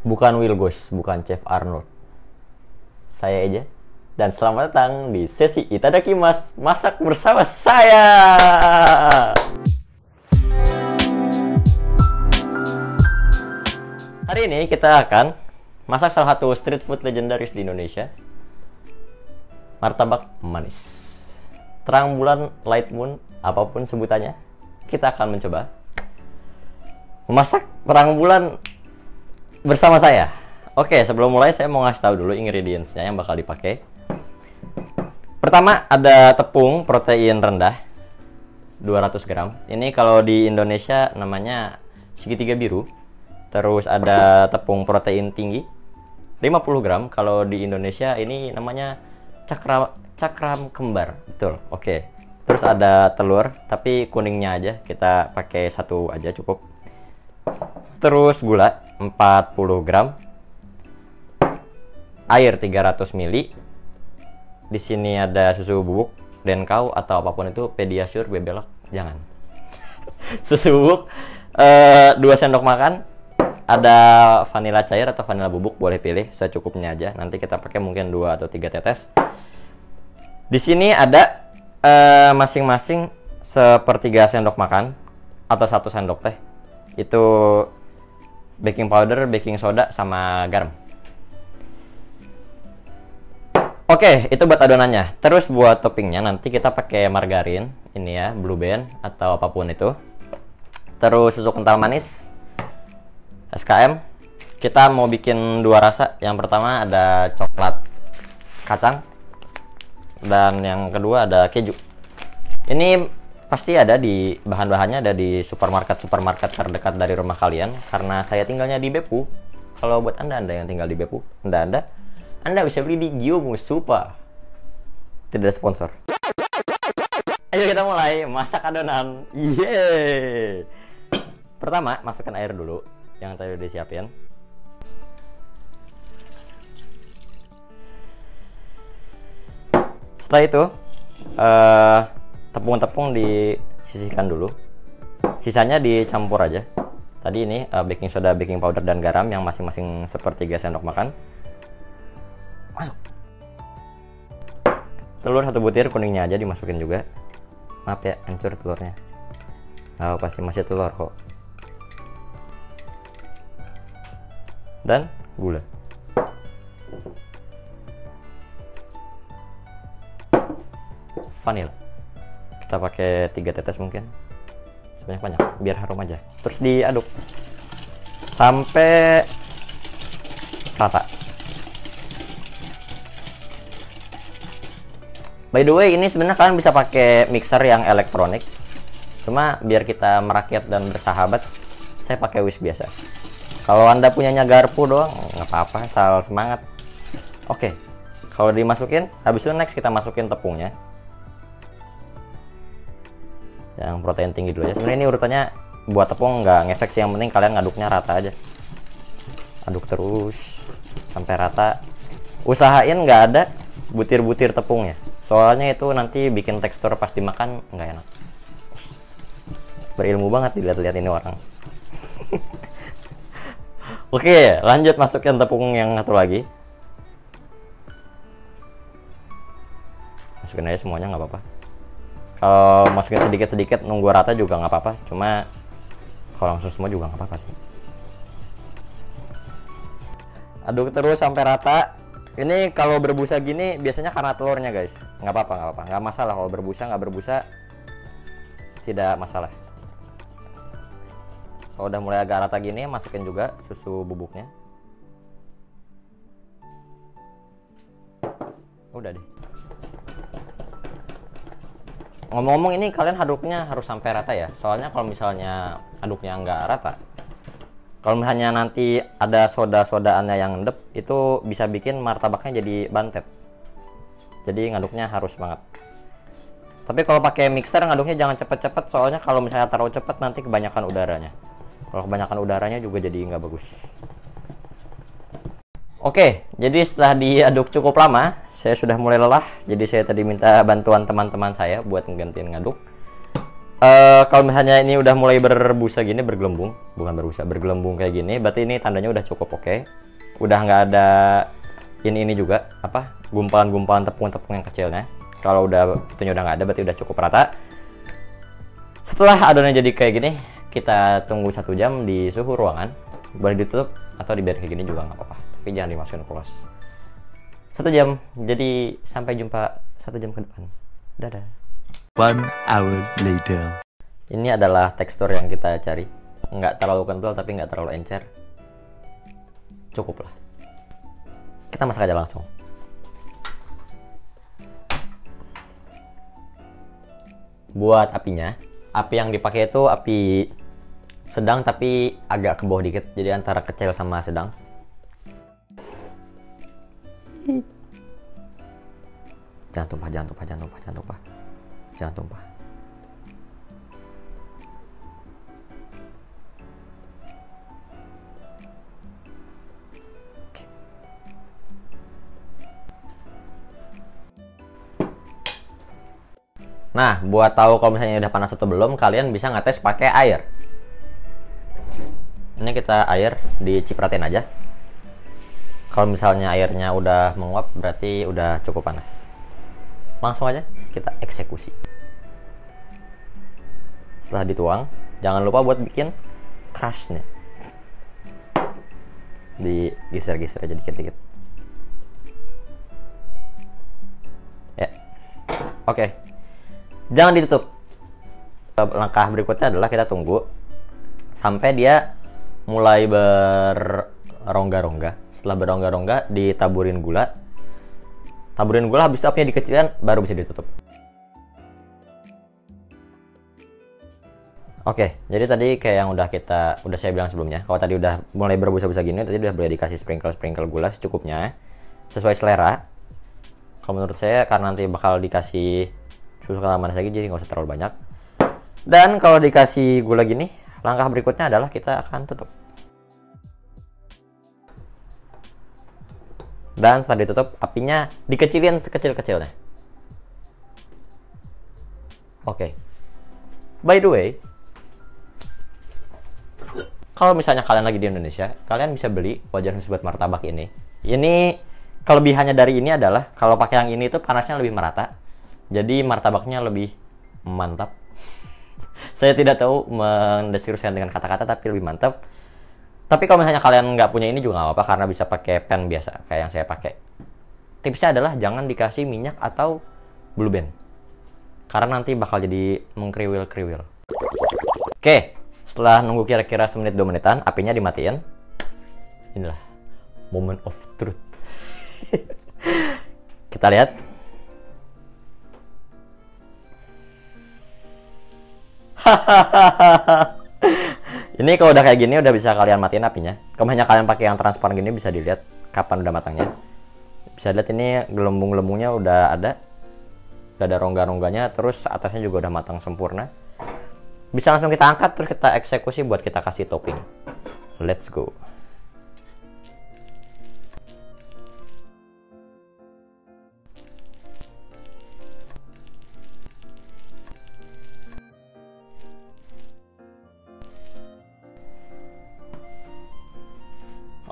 Bukan Wilgos, bukan Chef Arnold. Saya Eja, dan selamat datang di sesi Itadakimasu Masak bersama saya. Hari ini kita akan masak salah satu street food legendaris di Indonesia, martabak manis. Terang bulan, light moon, apapun sebutannya, kita akan mencoba memasak terang bulan bersama saya. Oke, sebelum mulai saya mau ngasih tahu dulu ingredientsnya yang bakal dipakai. Pertama ada tepung protein rendah 200 gram. Ini kalau di Indonesia namanya segitiga biru. Terus ada tepung protein tinggi 50 gram. Kalau di Indonesia ini namanya cakram kembar. Betul. Oke. Terus ada telur, tapi kuningnya aja. Kita pakai satu aja cukup. Terus gula 40 gram. Air 300 ml. Di sini ada susu bubuk, Denkau atau apapun itu, Pediasure, Bebelak, jangan. Susu bubuk 2 sendok makan. Ada vanila cair atau vanila bubuk, boleh pilih secukupnya aja. Nanti kita pakai mungkin 2 atau 3 tetes. Di sini ada masing-masing sepertiga sendok makan atau 1 sendok teh. Itu baking powder, baking soda, sama garam. Oke, itu buat adonannya. Terus buat toppingnya nanti kita pakai margarin, ini ya, Blue Band atau apapun itu. Terus susu kental manis, SKM. Kita mau bikin 2 rasa. Yang pertama ada coklat kacang, dan yang kedua ada keju. Ini pasti ada di bahan-bahannya, ada di supermarket terdekat dari rumah kalian. Karena saya tinggalnya di Beppu. Kalau buat anda yang tinggal di Beppu, anda bisa beli di Gyomu Supa. Tidak ada sponsor. Ayo kita mulai masak adonan. Yeay. Pertama masukkan air dulu yang tadi udah disiapin. Setelah itu tepung-tepung disisihkan dulu. Sisanya dicampur aja. Tadi ini baking soda, baking powder, dan garam yang masing-masing sepertiga sendok makan. Masuk. Telur 1 butir, kuningnya aja dimasukin juga. Maaf ya, hancur telurnya. Nah, pasti masih telur kok. Dan gula. Vanilla. Kita pakai 3 tetes mungkin. Sebanyak-banyak biar harum aja. Terus diaduk sampai rata. By the way, ini sebenarnya kalian bisa pakai mixer yang elektronik. Cuma biar kita merakyat dan bersahabat, saya pakai whisk biasa. Kalau anda punyanya garpu doang, nggak apa-apa, asal semangat. Oke, kalau dimasukin, habis itu next kita masukin tepungnya. Yang protein tinggi dulu ya. Sebenarnya ini urutannya buat tepung nggak ngefek sih, yang penting kalian ngaduknya rata aja. Aduk terus sampai rata. Usahain nggak ada butir-butir tepungnya. Soalnya itu nanti bikin tekstur pas dimakan nggak enak. Berilmu banget dilihat-lihat ini orang. Oke, lanjut masukin tepung yang satu lagi. Masukin aja semuanya nggak apa-apa. Kalau masukin sedikit-sedikit nunggu rata juga nggak apa-apa. Cuma kalau langsung semua juga nggak apa-apa sih. Aduk terus sampai rata. Ini kalau berbusa gini biasanya karena telurnya guys. Nggak apa-apa. Nggak masalah kalau nggak berbusa. Tidak masalah. Kalau udah mulai agak rata gini, masukin juga susu bubuknya. Udah deh. Ngomong-ngomong, ini kalian aduknya harus sampai rata ya. Soalnya kalau misalnya aduknya nggak rata, kalau misalnya nanti ada soda-sodaannya yang endep, itu bisa bikin martabaknya jadi bantet. Jadi ngaduknya harus banget. Tapi kalau pakai mixer ngaduknya jangan cepet-cepet, soalnya kalau misalnya taruh cepet nanti kebanyakan udaranya. Kalau kebanyakan udaranya juga jadi nggak bagus. Oke, jadi setelah diaduk cukup lama, saya sudah mulai lelah. Jadi saya tadi minta bantuan teman-teman saya buat nggantiin ngaduk. Kalau misalnya ini udah mulai berbusa gini, bergelembung, bukan berbusa, bergelembung kayak gini, berarti ini tandanya udah cukup oke. Udah nggak ada ini juga apa gumpalan-gumpalan tepung-tepung yang kecilnya. Kalau udah itunya udah nggak ada, berarti udah cukup rata. Setelah adonannya jadi kayak gini, kita tunggu 1 jam di suhu ruangan. Boleh ditutup atau dibiarkan kayak gini juga nggak apa-apa, tapi jangan dimasukin kulkas. 1 jam. Jadi sampai jumpa 1 jam ke depan. Dadah. 1 hour later. Ini adalah tekstur yang kita cari. Nggak terlalu kental tapi nggak terlalu encer. Cukup lah. Kita masak aja langsung. Buat apinya, api yang dipakai itu api sedang tapi agak ke bawah dikit. Jadi antara kecil sama sedang. Jangan tumpah, jangan tumpah, jangan tumpah, jangan tumpah. Jangan tumpah. Nah, buat tahu kalau misalnya udah panas atau belum, kalian bisa ngetes pakai air. Ini kita air dicipratin aja. Kalau misalnya airnya udah menguap, berarti udah cukup panas. Langsung aja kita eksekusi. Setelah dituang, jangan lupa buat bikin crushnya. Digeser-geser aja dikit-dikit. Ya, oke. Jangan ditutup. Langkah berikutnya adalah kita tunggu sampai dia mulai berongga-rongga. Setelah berongga-rongga, ditaburin gula. Taburin gula, habis itu apinya dikecilin, baru bisa ditutup. Oke, jadi tadi kayak yang udah saya bilang sebelumnya, kalau tadi udah mulai berbusa-busa gini, tadi udah boleh dikasih sprinkle gula secukupnya, sesuai selera. Kalau menurut saya, karena nanti bakal dikasih susu kental manis lagi, jadi nggak usah terlalu banyak. Dan kalau dikasih gula gini, langkah berikutnya adalah kita akan tutup. Dan setelah ditutup, apinya dikecilin sekecil-kecilnya. Oke. By the way, kalau misalnya kalian lagi di Indonesia, kalian bisa beli wajan khusus buat martabak ini. Ini kelebihannya dari ini adalah kalau pakai yang ini tuh panasnya lebih merata. Jadi martabaknya lebih mantap. Saya tidak tahu mendeskripsikan dengan kata-kata, tapi lebih mantap. Tapi kalau misalnya kalian nggak punya ini juga nggak apa-apa, karena bisa pakai pan biasa kayak yang saya pakai. Tipsnya adalah jangan dikasih minyak atau blue band, karena nanti bakal jadi mengkriwil-kriwil. Oke, setelah nunggu kira-kira 1-2 menitan, apinya dimatiin. Inilah moment of truth. Kita lihat. Ini kalau udah kayak gini udah bisa kalian matiin apinya. Kalau hanya kalian pakai yang transparan gini, bisa dilihat kapan udah matangnya. Bisa lihat ini gelembung-gelembungnya udah ada rongga-rongganya, terus atasnya juga udah matang sempurna. Bisa langsung kita angkat, terus kita eksekusi buat kita kasih topping. Let's go.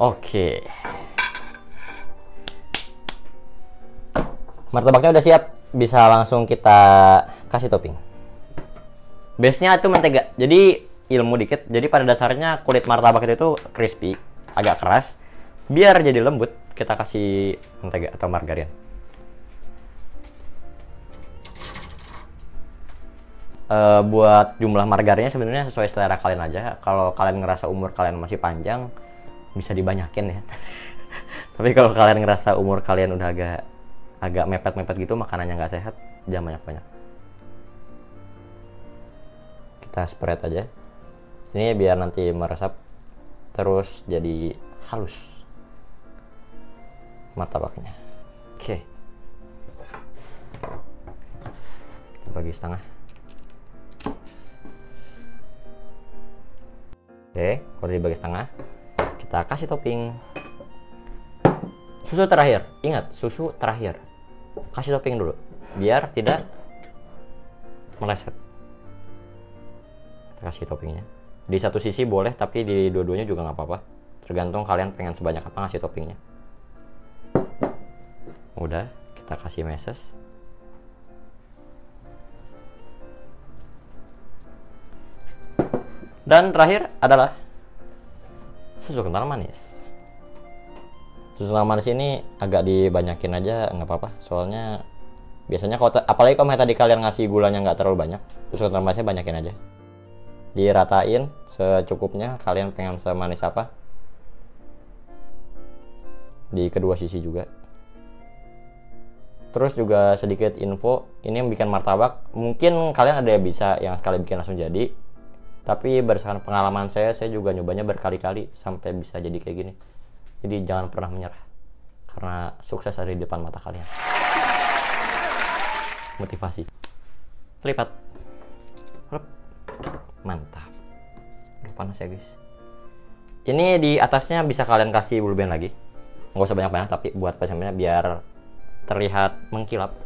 Oke. Martabaknya udah siap, bisa langsung kita kasih topping. Base-nya itu mentega. Jadi ilmu dikit. Jadi pada dasarnya kulit martabak itu crispy, agak keras. Biar jadi lembut, kita kasih mentega atau margarin. Buat jumlah margarinnya sebenarnya sesuai selera kalian aja. Kalau kalian ngerasa umur kalian masih panjang, bisa dibanyakin ya. Tapi kalau kalian ngerasa umur kalian udah agak mepet-mepet gitu, makanannya nggak sehat, jangan banyak-banyak. Kita spread aja. Ini biar nanti meresap, terus jadi halus martabaknya. Oke. Kita bagi setengah. Oke, kalau dibagi setengah, kita kasih topping. Susu terakhir, ingat susu terakhir. Kasih topping dulu, biar tidak meleset. Kita kasih toppingnya. Di satu sisi boleh, tapi di dua-duanya juga nggak apa-apa. Tergantung kalian pengen sebanyak apa ngasih toppingnya. Udah, kita kasih meses. Dan terakhir adalah susu kental manis. Susu kental manis ini agak dibanyakin aja, nggak apa-apa. Soalnya biasanya kalau apalagi kalau tadi kalian ngasih gulanya nggak terlalu banyak, susu kental manisnya banyakin aja. Diratain secukupnya. Kalian pengen semanis apa? Di kedua sisi juga. Terus juga sedikit info, ini yang bikin martabak. Mungkin kalian ada yang bisa yang sekali bikin langsung jadi. Tapi berdasarkan pengalaman saya juga nyobanya berkali-kali sampai bisa jadi kayak gini. Jadi jangan pernah menyerah, karena sukses ada di depan mata kalian. Motivasi. Lipat. Mantap. Udah panas ya guys. Ini di atasnya bisa kalian kasih blue band lagi. Nggak usah banyak-banyak, tapi buat pasangannya biar terlihat mengkilap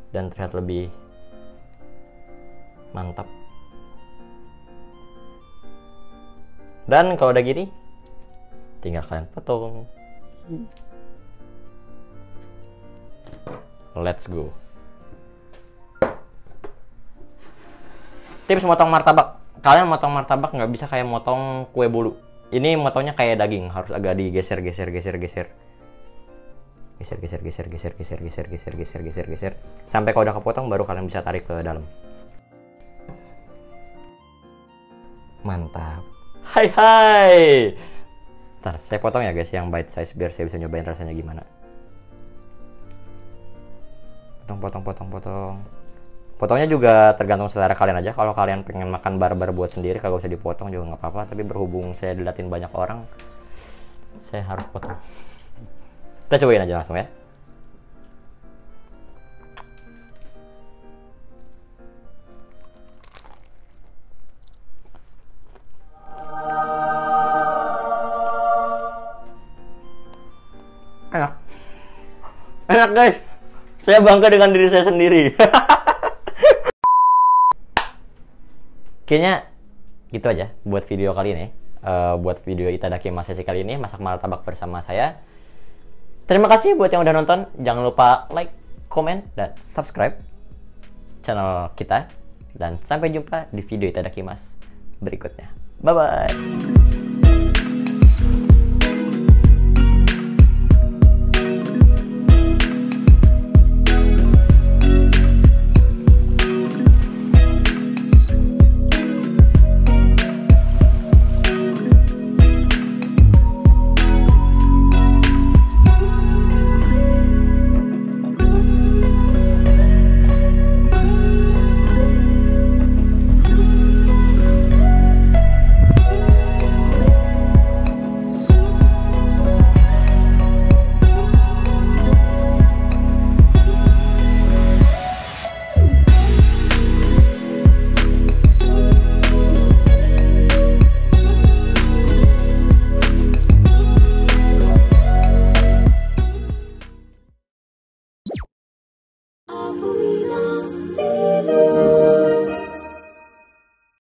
dan terlihat lebih mantap. Dan kalau udah gini, tinggal kalian potong. Let's go. Tips motong martabak. Kalian motong martabak nggak bisa kayak motong kue bolu. Ini motongnya kayak daging, harus agak digeser. Geser. Sampai kalau udah kepotong baru kalian bisa tarik ke dalam. Mantap. Hai. Ntar saya potong ya guys yang bite size biar saya bisa nyobain rasanya gimana. Potong. Potongnya juga tergantung selera kalian aja. Kalau kalian pengen makan barbar buat sendiri kagak usah dipotong juga nggak apa-apa. Tapi berhubung saya diliatin banyak orang, saya harus potong. Kita cobain aja langsung ya. Enak guys. Saya bangga dengan diri saya sendiri. Kayaknya gitu aja buat video kali ini. Buat video Itadakimasu sesi kali ini, masak martabak bersama saya. Terima kasih buat yang udah nonton. Jangan lupa like, komen, dan subscribe channel kita. Dan sampai jumpa di video Itadakimasu berikutnya. Bye-bye.